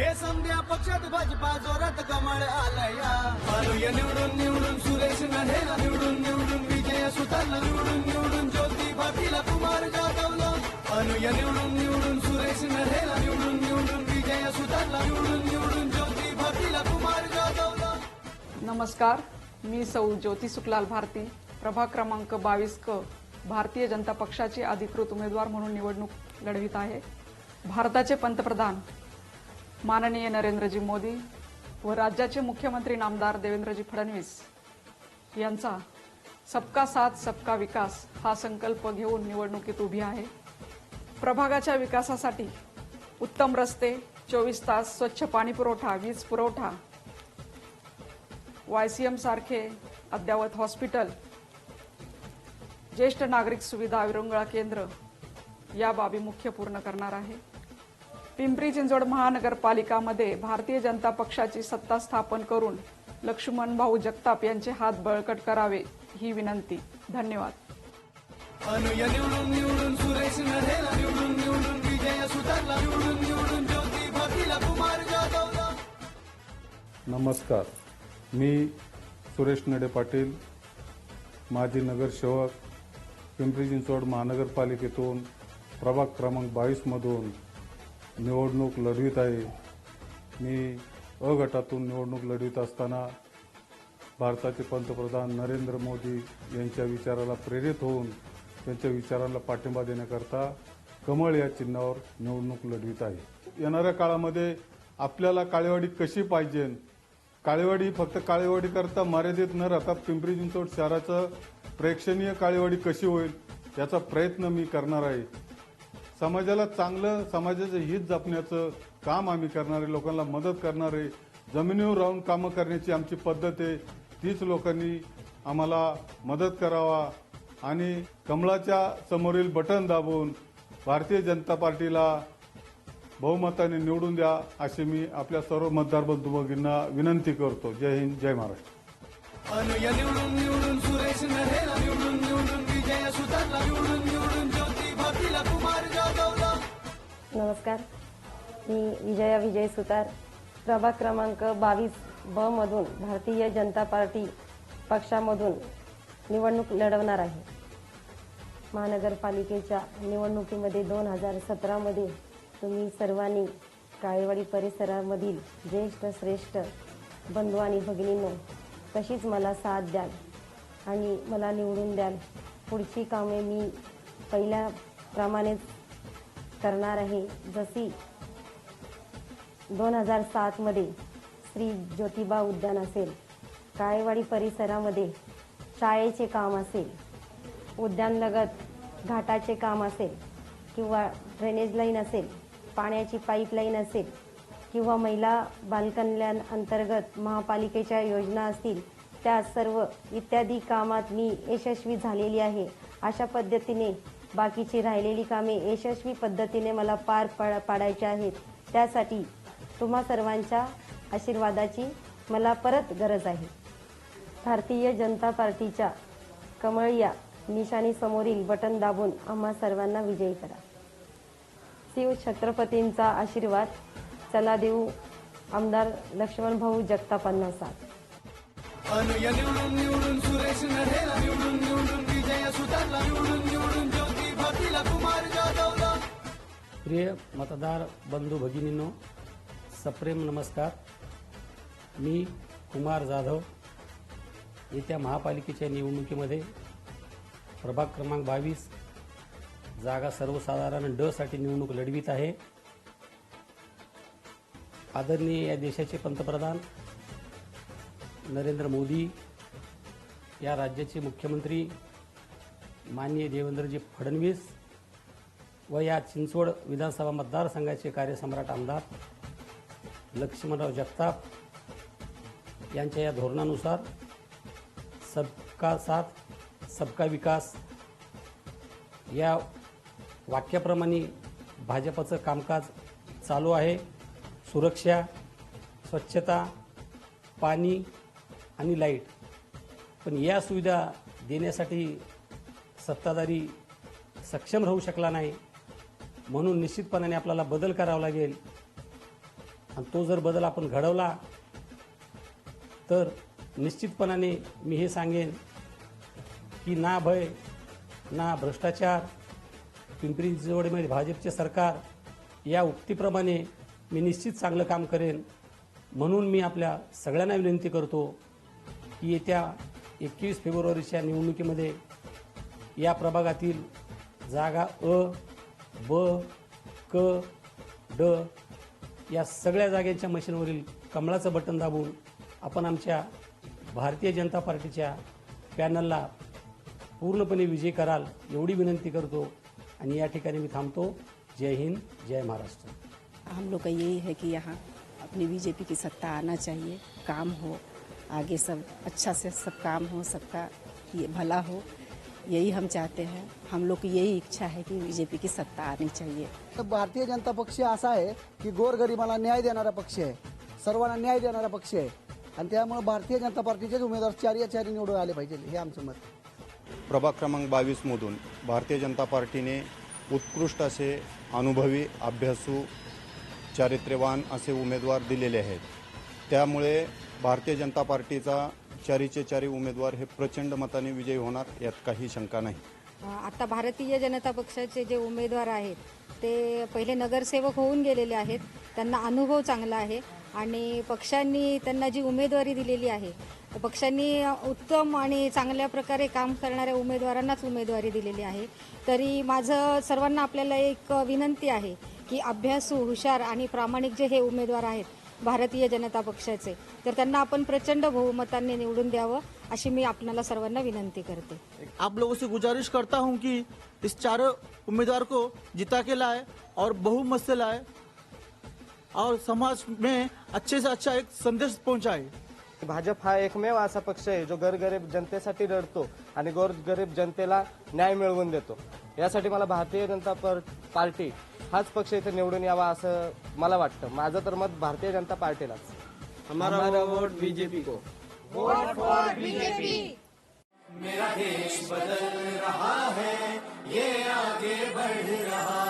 हे समध्या पक्षात भाजपा जोरात कमळ आलया. आणूया निवडून निवडून सुरेश नढेला निवडून निवडून विजय सुतारला निवडून निवडून ज्योती पाटील कुमार जाधवला. आणूया निवडून निवडून सुरेश नढेला निवडून निवडून विजय सुतारला निवडून निवडून ज्योती पाटील कुमार जाधवला. नमस्कार, मी सौ ज्योती सुखलाल भारती, प्रभाग क्रमांक 22 क भारतीय जनता पक्षाची अधिकृत उमेदवार म्हणून निवडणूक लढवित आहे. भारताचे पंतप्रधान माननीय नरेंद्रजी मोदी व राज्याचे मुख्यमंत्री नामदार देवेंद्रजी फडणवीस यांचा सबका साथ सबका विकास हा संकल्प घेऊन निवडणुकीत उभी आहे. प्रभागाच्या विकासासाठी उत्तम रस्ते, 24 तास स्वच्छ पाणी पुरवठा, वीज पुरवठा, YCM सारखे अद्ययावत हॉस्पिटल, ज्येष्ठ नागरिक सुविधा विरंगुळा केंद्र या बाबी मुख्य पूर्ण करणार आहे. पिंपरी चिंचवड महानगरपालिकामध्ये भारतीय जनता पक्षाची सत्ता स्थापन करून लक्ष्मण भाऊ जगताप यांचे हात बळकट करावे ही विनंती. धन्यवाद. आणूया निवडून निवडून सुरेश नढेला निवडून निवडून विजय सुतारला निवडून निवडून ज्योती पाटील कुमार जाधवला. नमस्कार, मी सुरेश नडे पाटील, माजी नगरसेवक, पिंपरी चिंचवड महानगरपालिकेतून प्रभाग क्रमांक 22 मधून निवडणूक लढवित आहे. मी अ गटातून निवडणूक लढवित असताना भारताचे पंतप्रधान नरेंद्र मोदी यांच्या विचाराला प्रेरित होऊन त्यांच्या विचाराला पाठिंबा देण्याकरता कमळ या चिन्हावर निवडणूक लढवित आहे. येणाऱ्या काळामध्ये आपल्याला काळेवाडी कशी पाहिजे, काळेवाडी फक्त काळेवाडी करता मर्यादित न राहता पिंपरी चिंचवड शहराचं प्रेक्षणीय काळेवाडी कशी होईल याचा प्रयत्न मी करणार आहे. समाजाला चांगलं, समाजाचं हित जपण्याचं काम आम्ही करणार आहे, लोकांना मदत करणार आहे. जमिनीवर राहून कामं करण्याची आमची पद्धत आहे, तीच लोकांनी आम्हाला मदत करावा आणि कमळाच्या समोरील बटन दाबून भारतीय जनता पार्टीला बहुमताने निवडून द्या अशी मी आपल्या सर्व मतदार बंधू भगिनींना विनंती करतो. जय हिंद, जय महाराष्ट्र. आणूया निवडून निवडून सुरेश नढेला निवडून निवडून विजय सुतारला निवडून निवडून ज्योती पाटील कुमार जाधवला. नमस्कार, मी विजय सुतार, प्रभाग क्रमांक 22 ब मधून भारतीय जनता पार्टी पक्षामधून निवडणूक लढवणार आहे. महानगरपालिकेच्या निवडणुकीमध्ये 2017 मध्ये तुम्ही सर्वांनी काळेवाडी परिसरामधील ज्येष्ठ श्रेष्ठ बंधू आणि भगिनींनो तशीच मला साथ द्याल आणि मला निवडून द्याल. पुढची कामे मी पहिल्याप्रमाणेच करणार आहे. जशी 2007 मध्ये श्री ज्योतिबा उद्यान असेल, काळेवाडी परिसरामध्ये शाळेचे काम असेल, उद्यानलगत घाटाचे काम असेल किंवा ड्रेनेज लाईन असेल, पाण्याची पाईपलाईन असेल किंवा महिला बालकल्याण अंतर्गत महापालिकेच्या योजना असतील, त्या सर्व इत्यादी कामात मी यशस्वी झालेली आहे. अशा पद्धतीने बाकीची राहिलेली कामे यशस्वी पद्धतीने मला पार पाडायची आहेत. त्यासाठी तुम्हा सर्वांच्या आशीर्वादाची मला परत गरज आहे. भारतीय जनता पार्टीच्या कमळ या निशाणी समोरील बटन दाबून आम्हा सर्वांना विजयी करा. शिव छत्रपतींचा आशीर्वाद चला देऊ आमदार लक्ष्मण भाऊ जगतापांना साथ. आणूया निवडून निवडून सुरेश नढेला निवडून निवडून विजय सुतारला निवडून निवडून ज्योती पाटील कुमार जाधवला. प्रिय मतदार बंधू भगिनींनो, सप्रेम नमस्कार. मी कुमार जाधव येत्या महापालिकेच्या निवडणुकीमध्ये प्रभाग क्रमांक 22 जागा सर्वसाधारण ड साठी निवडणूक लढवित आहे. आदरणीय या देशाचे पंतप्रधान नरेंद्र मोदी, या राज्याचे मुख्यमंत्री माननीय देवेंद्रजी फडणवीस व या चिंचवड विधानसभा मतदारसंघाचे कार्यसम्राट आमदार लक्ष्मणराव जगताप यांच्या या धोरणानुसार सबका साथ सबका विकास या वाक्याप्रमाणे भाजपचं कामकाज चालू आहे. सुरक्षा, स्वच्छता, पाणी आणि लाईट, पण या सुविधा देण्यासाठी सत्ताधारी सक्षम राहू शकला नाही. म्हणून निश्चितपणाने आपल्याला बदल करावा लागेल. आणि तो जर बदल आपण घडवला तर निश्चितपणाने मी हे सांगेन की ना भय ना भ्रष्टाचार, पिंपरी चिंचवडमध्ये भाजपचे सरकार या उक्तीप्रमाणे मी निश्चित चांगलं काम करेन. म्हणून मी आपल्या सगळ्यांना विनंती करतो की येत्या 21 फेब्रुवारीच्या निवडणुकीमध्ये या प्रभागातील जागा अ, ब, क, ड या सगळ्या जागेच्या मशीनवरील कमळाचं बटन दाबून आपण आमच्या भारतीय जनता पार्टीच्या पॅनलला पूर्णपणे विजयी कराल एवढी विनंती करतो आणि या ठिकाणी मी थांबतो. जय हिंद, जय महाराष्ट्र. हम लोग का यही है कि यहाँ अपनी बीजेपी की सत्ता आना चाहिए, काम हो, आगे सब अच्छा से सब काम हो, सबका ये भला हो, यही हम चाहते हैं. हम लोग की यही इच्छा है कि बीजेपी की सत्ता आनी चाहिए. तर भारतीय जनता पक्ष असा आहे की गोरगरिबाला न्याय देणारा पक्ष आहे, सर्वांना न्याय देणारा पक्ष आहे आणि त्यामुळे भारतीय जनता पार्टीचेच उमेदवार चारी निवडून आले पाहिजे हे आमचं मत. प्रभाग क्रमांक 22मधून भारतीय जनता पार्टीने उत्कृष्ट असे अनुभवी, अभ्यासू, चारित्र्यवान असे उमेदवार दिलेले आहेत. त्यामुळे भारतीय जनता पार्टीचा चारीचे चारी उमेदवार हे प्रचंड मताने विजयी होणार यात काही शंका नाही. आता भारतीय जनता पक्षाचे जे उमेदवार आहेत ते पहिले नगरसेवक होऊन गेलेले आहेत, त्यांना अनुभव चांगला आहे आणि पक्षांनी त्यांना जी उमेदवारी दिलेली आहे पक्षांनी उत्तम आणि चांगल्या प्रकारे काम करणाऱ्या उमेदवारांनाच उमेदवारी दिलेली आहे. तरी माझं सर्वांना आपल्याला एक विनंती आहे की अभ्यासू, हुशार आणि प्रामाणिक जे हे उमेदवार आहेत भारतीय जनता पक्षाचे, तर त्यांना आपण प्रचंड बहुमतांनी निवडून द्यावं अशी मी आपल्याला सर्वांना विनंती करते. आप लोगों से गुजारिश करता हूं कि इस चारों उम्मीदवार को जिता के लाए और बहुमत से लाए और समाज में अच्छे से अच्छा एक संदेश पहुंचाए. भाजप हा एकमेव असा पक्ष आहे जो गोरगरीब जनतेसाठी लढतो आणि गोरगरीब जनतेला न्याय मिळवून देतो. यासाठी मला भारतीय जनता पार्टी हाच पक्ष इथे निवडून यावा असं मला वाटतं. माझं तर मत भारतीय जनता पार्टीलाच. हमारा वोट बीजेपी को. मेरा देश बदल रहा है, ये आगे बढ़ रहा